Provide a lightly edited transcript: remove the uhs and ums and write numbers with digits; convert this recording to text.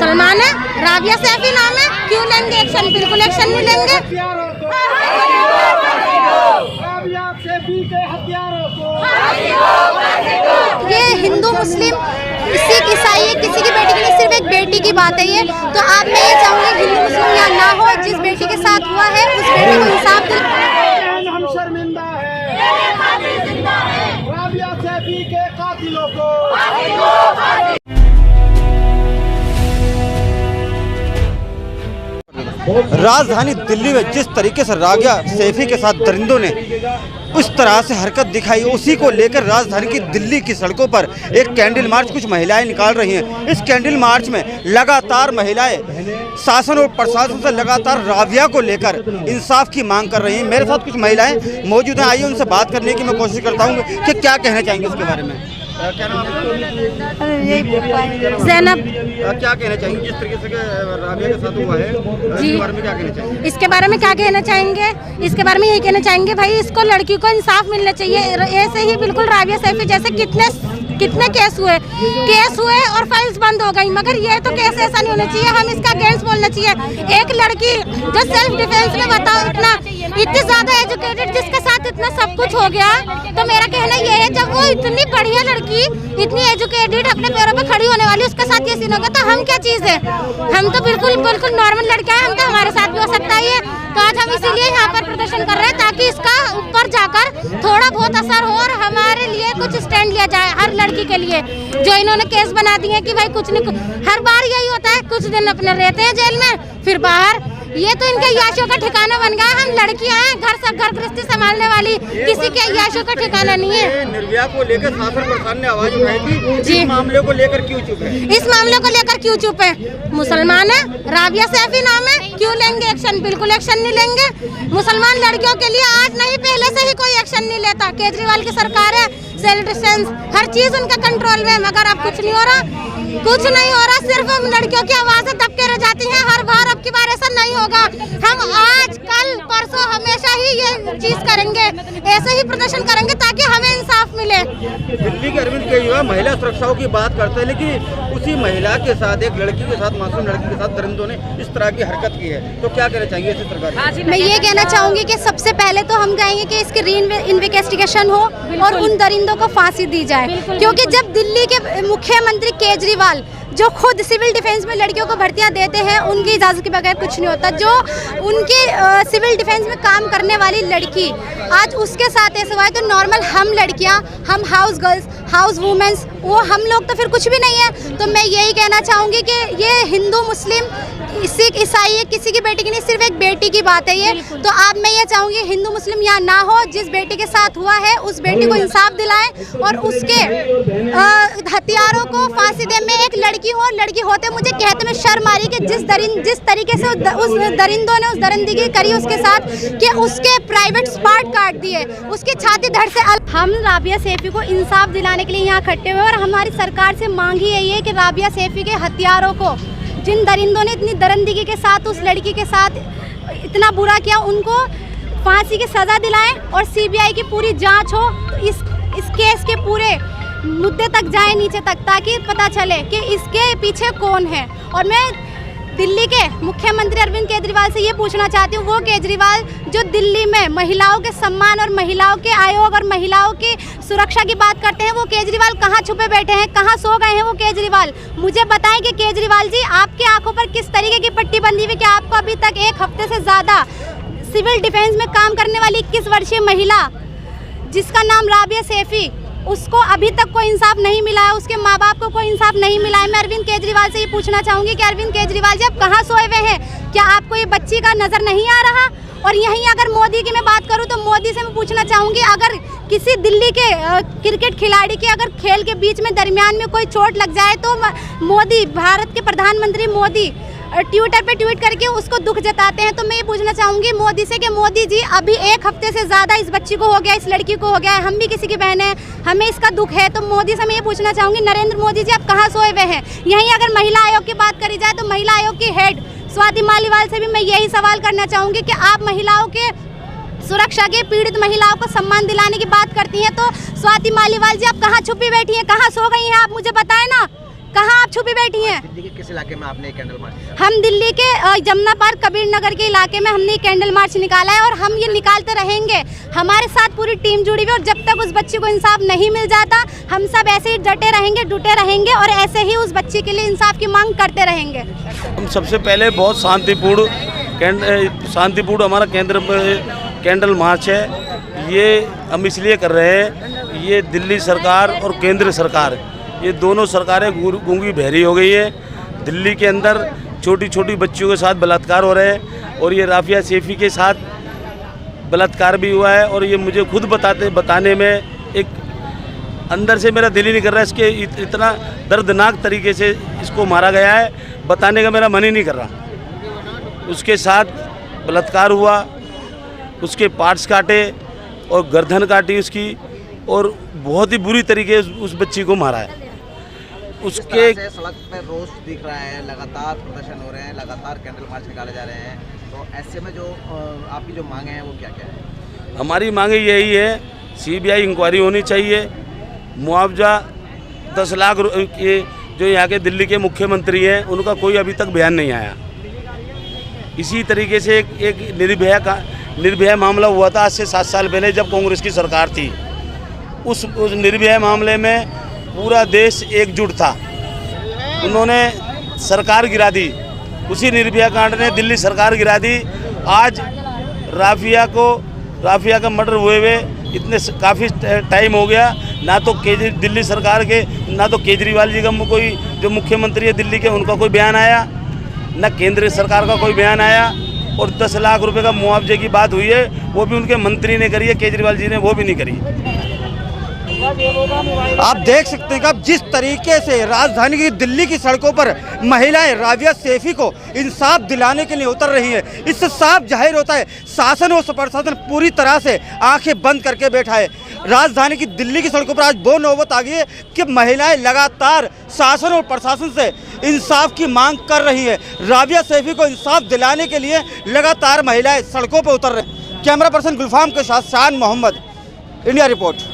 मुसलमान है, राबिया सैफी नाम है, क्यों लेंगे एक्शन? बिल्कुल एक्शन नहीं लेंगे। ये हिंदू मुस्लिम सिख ईसाई किसी की बेटी की नहीं, सिर्फ एक बेटी की बात है ये। तो आप मैं ये चाहूँगी हिंदू मुस्लिम यहाँ ना हो, जिस बेटी के साथ हुआ है उस बेटी को इंसाफ दे। हम शर्मिंदा है राबिया सैफी के कातिलों को। राजधानी दिल्ली में जिस तरीके से राबिया सैफी के साथ दरिंदों ने उस तरह से हरकत दिखाई, उसी को लेकर राजधानी की दिल्ली की सड़कों पर एक कैंडल मार्च कुछ महिलाएं निकाल रही हैं। इस कैंडल मार्च में लगातार महिलाएं शासन और प्रशासन से लगातार राबिया को लेकर इंसाफ की मांग कर रही हैं। मेरे साथ कुछ महिलाएं मौजूद हैं, आइए उनसे बात करने की मैं कोशिश करता हूँ कि क्या कहना चाहेंगे इसके बारे में। क्या नाम है? ज़ैनब। क्या कहना चाहेंगे जिस तरीके से राबिया के साथ हुआ है, इसके बारे में क्या कहना चाहेंगे? इसके बारे में क्या कहना चाहेंगे? इसके बारे में यही कहना चाहेंगे भाई इसको लड़की को इंसाफ मिलना चाहिए। ऐसे ही बिल्कुल राबिया सैफी जैसे कितने केस हुए और फाइल्स बंद हो गई, मगर ये तो केस ऐसा नहीं होना चाहिए। हम इसका अगेंस्ट बोलना चाहिए। एक लड़की जो सेल्फ डिफेंस में बताओ इतनी ज्यादा एजुकेटेड, जिसके साथ इतना सब कुछ हो गया, तो मेरा कहना ये है जब वो इतनी बढ़िया लड़की इतनी एजुकेटेड अपने पैरों पे खड़ी होने वाली उसके साथ ये सीन हो गया, तो हम क्या चीज़ है? हम तो बिल्कुल नॉर्मल लड़कियां हैं, हम तो हमारे साथ भी हो सकता है ये। तो आज हम इसीलिए यहाँ पर प्रदर्शन कर रहे हैं ताकि इसका ऊपर जाकर थोड़ा बहुत असर हो और हमारे लिए कुछ स्टैंड लिया जाए हर लड़की के लिए। जो इन्होंने केस बना दिए कि भाई कुछ नहीं, हर बार यही होता है, कुछ दिन अपने रहते हैं जेल में फिर बाहर। ये तो इनके याशों का ठिकाना बन गया। हम लड़कियां हैं, घर गृहस्थी संभालने वाली, किसी के याशों का ठिकाना नहीं है। निर्भया को लेकर शासन प्रशासन ने आवाज उठाई थी, इस मामले को लेकर क्यों चुप है? इस मामले को लेकर क्यों चुप है? मुसलमान है, राबिया सैफी नाम है, क्यों लेंगे एक्शन? बिल्कुल एक्शन नहीं लेंगे। मुसलमान लड़कियों के लिए आज नहीं पहले से ही कोई एक्शन नहीं लेता। केजरीवाल की सरकार है, सेल्फ डिफेंस हर चीज उनका कंट्रोल में, मगर अब कुछ नहीं हो रहा, कुछ नहीं हो रहा। सिर्फ हम लड़कियों की आवाजें दबके रह जाती हैं हर बार। अब की बार ऐसा नहीं होगा। हम आज कल परसों हमेशा ही ये चीज करेंगे, ऐसे ही प्रदर्शन करेंगे ताकि हमें इंसाफ मिले। दिल्ली के अरविंद केजरीवाल महिला सुरक्षाओं की बात करते हैं, लेकिन उसी महिला के साथ एक लड़की के साथ, मासूम लड़की के साथ दरिंदों ने इस तरह की हरकत की है, तो क्या कहना चाहिए इसी सरकार? मैं ये कहना चाहूंगी कि सबसे पहले तो हम कहेंगे कि इसकी री इन्वेस्टिगेशन हो और उन दरिंदों को फांसी दी जाए, क्योंकि जब दिल्ली के मुख्यमंत्री केजरीवाल जो खुद सिविल डिफेंस में लड़कियों को भर्तियां देते हैं, उनकी इजाज़त के बगैर कुछ नहीं होता। जो उनके सिविल डिफेंस में काम करने वाली लड़की आज उसके साथ ऐसा हुआ है, तो नॉर्मल हम लड़कियां, हम हाउस गर्ल्स, हाउस वुमेन्स, वो हम लोग तो फिर कुछ भी नहीं है। तो मैं यही कहना चाहूँगी कि ये हिंदू मुस्लिम सिख ईसाई किसी की बेटी की नहीं, सिर्फ एक बेटी की बात है ये। तो आप मैं ये चाहूँगी हिंदू मुस्लिम यहाँ ना हो, जिस बेटी के साथ हुआ है उस बेटी को इंसाफ दिलाएं और उसके हथियारों को फांसी दे। मैं एक लड़की होते मुझे कहते में शर्म आ रही कि जिस तरीके से उस दरिंदों ने उस दरिंदगी करी उसके साथ, कि उसके प्राइवेट पार्ट काट दिए, उसकी छाती धड़ से। हम राबिया सैफी को इंसाफ दिलाने के लिए यहाँ इकट्ठे हुए और हमारी सरकार से मांग ही यही है कि राबिया सैफी के हथियारों को, जिन दरिंदों ने इतनी दरिंदगी के साथ उस लड़की के साथ इतना बुरा किया, उनको फांसी की सज़ा दिलाएं और सीबीआई की पूरी जांच हो, तो इस केस के पूरे मुद्दे तक जाए नीचे तक, ताकि पता चले कि इसके पीछे कौन है। और मैं दिल्ली के मुख्यमंत्री अरविंद केजरीवाल से ये पूछना चाहती हूँ, वो केजरीवाल जो दिल्ली में महिलाओं के सम्मान और महिलाओं के आयोग और महिलाओं की सुरक्षा की बात करते हैं, वो केजरीवाल कहाँ छुपे बैठे हैं, कहाँ सो गए हैं वो केजरीवाल? मुझे बताएं कि केजरीवाल जी आपकी आंखों पर किस तरीके की पट्टी बंधी हुई कि आपको अभी तक एक हफ्ते से ज़्यादा सिविल डिफेंस में काम करने वाली 21 वर्षीय महिला जिसका नाम राबिया सैफी, उसको अभी तक कोई इंसाफ नहीं मिला है, उसके माँ बाप को कोई इंसाफ नहीं मिला है। मैं अरविंद केजरीवाल से ये पूछना चाहूँगी कि अरविंद केजरीवाल जी आप कहाँ सोए हुए हैं? क्या आपको ये बच्ची का नज़र नहीं आ रहा? और यहीं अगर मोदी की मैं बात करूँ तो मोदी से मैं पूछना चाहूँगी, अगर किसी दिल्ली के क्रिकेट खिलाड़ी के अगर खेल के बीच में दरमियान में कोई चोट लग जाए तो मोदी, भारत के प्रधानमंत्री मोदी ट्विटर पे ट्वीट करके उसको दुख जताते हैं। तो मैं ये पूछना चाहूँगी मोदी से कि मोदी जी अभी एक हफ्ते से ज़्यादा इस बच्ची को हो गया, इस लड़की को हो गया है, हम भी किसी की बहन है, हमें इसका दुख है। तो मोदी से मैं ये पूछना चाहूँगी, नरेंद्र मोदी जी आप कहाँ सोए हुए हैं? यहीं अगर महिला आयोग की बात करी जाए तो महिला आयोग की हेड स्वाति मालीवाल से भी मैं यही सवाल करना चाहूँगी कि आप महिलाओं के सुरक्षा के, पीड़ित महिलाओं को सम्मान दिलाने की बात करती हैं, तो स्वाति मालीवाल जी आप कहाँ छुपी बैठी हैं, कहाँ सो गई हैं आप? मुझे बताएं ना, कहाँ आप छुपी बैठी हैं? दिल्ली के किस इलाके में आपने कैंडल मार्च किया? हम दिल्ली के जमुना पार्क कबीर नगर के इलाके में हमने कैंडल मार्च निकाला है और हम ये निकालते रहेंगे। हमारे साथ पूरी टीम जुड़ी हुई है और जब तक उस बच्ची को इंसाफ नहीं मिल जाता हम सब ऐसे ही डटे रहेंगे, डटे रहेंगे और ऐसे ही उस बच्ची के लिए इंसाफ की मांग करते रहेंगे। हम सबसे पहले बहुत शांतिपूर्ण हमारा कैंडल मार्च है। ये हम इसलिए कर रहे हैं, ये दिल्ली सरकार और केंद्र सरकार, ये दोनों सरकारें गूंगी बहरी हो गई है। दिल्ली के अंदर छोटी छोटी बच्चियों के साथ बलात्कार हो रहे हैं और ये राफिया सैफी के साथ बलात्कार भी हुआ है। और ये मुझे खुद बताने में एक अंदर से मेरा दिल ही नहीं कर रहा है, इसके इतना दर्दनाक तरीके से इसको मारा गया है, बताने का मेरा मन ही नहीं कर रहा। उसके साथ बलात्कार हुआ, उसके पार्ट्स काटे और गर्दन काटी उसकी, और बहुत ही बुरी तरीके से उस बच्ची को मारा है। उसके सड़क पे रोष दिख रहा है, लगातार प्रदर्शन हो रहे हैं, लगातार कैंडल मार्च निकाले जा रहे हैं, तो ऐसे में जो आपकी जो मांगे हैं वो क्या क्या है? हमारी मांगे यही है, CBI इंक्वायरी होनी चाहिए, मुआवजा 10 लाख ये जो यहाँ के दिल्ली के मुख्यमंत्री हैं उनका कोई अभी तक बयान नहीं आया। इसी तरीके से एक निर्भया मामला हुआ था आज से 7 साल पहले जब कांग्रेस की सरकार थी। उस निर्भया मामले में पूरा देश एकजुट था, उन्होंने सरकार गिरा दी। उसी निर्भया कांड ने दिल्ली सरकार गिरा दी। आज राफिया का मर्डर हुए इतने काफ़ी टाइम हो गया, ना तो दिल्ली सरकार के, ना तो केजरीवाल जी का कोई जो मुख्यमंत्री है दिल्ली के उनका कोई बयान आया, ना केंद्र सरकार का कोई बयान आया। और 10 लाख रुपए का मुआवजे की बात हुई है, वो भी उनके मंत्री ने करी है, केजरीवाल जी ने वो भी नहीं करी। आप देख सकते हैं कि अब जिस तरीके से राजधानी की दिल्ली की सड़कों पर महिलाएं राफिया सैफी को इंसाफ दिलाने के लिए उतर रही हैं, इससे साफ जाहिर होता है शासन और प्रशासन पूरी तरह से आंखें बंद करके बैठा है। राजधानी की दिल्ली की सड़कों पर आज वो नौबत आ गई है कि महिलाएं लगातार शासन और प्रशासन से इंसाफ की मांग कर रही है। राफिया सैफी को इंसाफ दिलाने के लिए लगातार महिलाएं सड़कों पर उतर रही हैं। कैमरा पर्सन गुलफाम के साथ शान मोहम्मद, इंडिया रिपोर्ट।